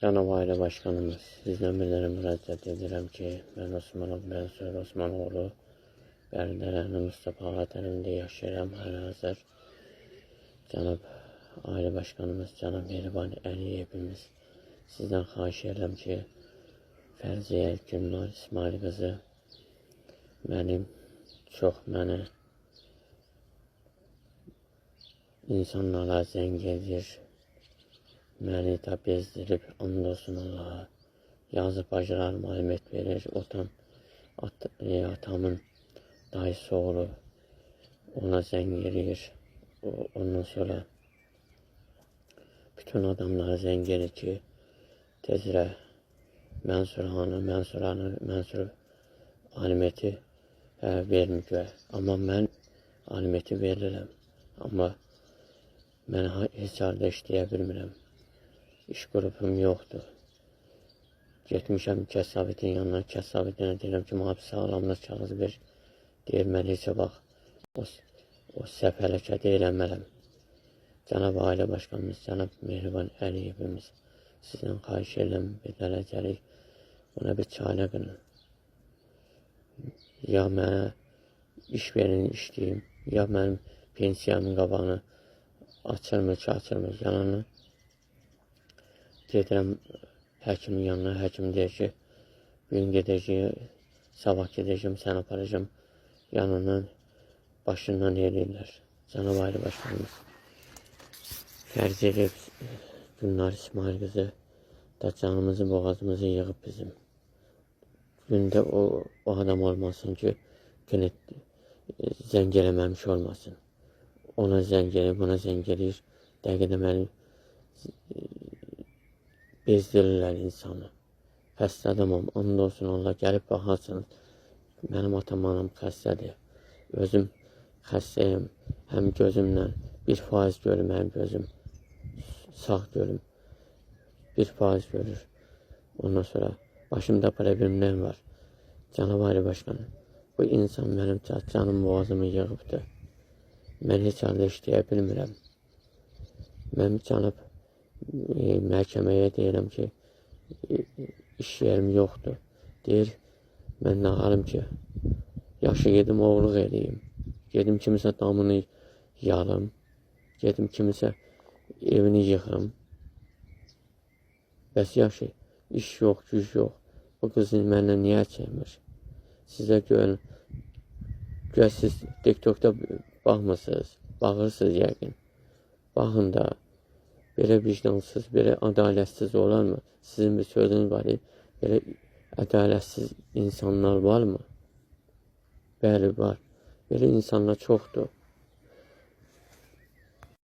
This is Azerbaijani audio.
Cənab Ailə Başqanımız, sizdən bir dənə müraciət edirəm ki, mən Osmanov Mənsur Osmanoğlu, Bərdələrin Mustafa Vətənində yaşayıram, hal-hazır. Cənab Ailə Başqanımız, Cənab Mehriban Əliyevimiz, sizdən xahiş edirəm ki, Fərziyə Gülnar İsmail qızı məni insanlara zəng edir, məni də bezdirib, and olsun Allaha. Yazı bacılar malumət verir, atamın dayısı oğlu ona zəng edir. Ondan sonra bütün adamlara zəng edir ki, tezrə Mənsur aliməti vermir. Amma mən aliməti verirəm. Amma mən heç halda işləyə bilmirəm. İş qrupum yoxdur. Getmişəm kəsabitin yanına, kəsabitinə deyirəm ki, mühafizə sağlamlıq kağızı ver. Deyir, mən heç vaxt o səhv hərəkət eləmərəm. Cənab Ailə Başqanımız, Cənab Mehriban Əliyevimiz, sizdən xahiş edirəm, bir dərəcəlik buna bir çarə qılın. Ya mənə iş verin, işləyim, ya mənim pensiyamın qabağını açırmır ki, açırmır. Yanına gedirəm həkimin yanına, həkim deyir ki, bugün gedəcəyim, sabah gedəcəyim, sən aparacağım yanından, başından eləyirlər. Cənab Ailə Başqanımız, Fərziyə Gülnar İsmail qızı da canımızı, boğazımızı yığıb bizim. Gündə o adam olmasın ki, zəng eləməmiş olmasın. Ona zəng eləyir, buna zəng eləyir. Dəqiqədə məni bezdirirlər insanı. Xəstə adamam, and olsun Allah, gəlib baxarsınız. Mənim atam xəstədir. Özüm xəstəyim, həm gözümlə 1% görür mənim gözüm. Sağ görüm 1% görür. Ondan sonra başımda problemlər var. Cənab Ailə Başqanı, bu insan mənim canım boğazımı yığıbdır. Mən heç halda işləyə bilmirəm. Mən cənab məhkəməyə deyirəm ki, iş yerim yoxdur. Deyir, mən nə alım ki, yaşı gedim oğluq eləyim. Gedim kimisə damını yarım. Gedim kimisə evini yıxım. Bəs yaşı, iş yox, güc yox. Bu qızın mənlə niyə çəkmir? Sizə görün, siz TikTokda baxmırsınız, baxırsınız yəqin. Baxın da, belə vicdansız, belə ədalətsiz olarmı? Sizin bir sözünüz var, belə ədalətsiz insanlar varmı? Bəli, var. Belə insanlar çoxdur.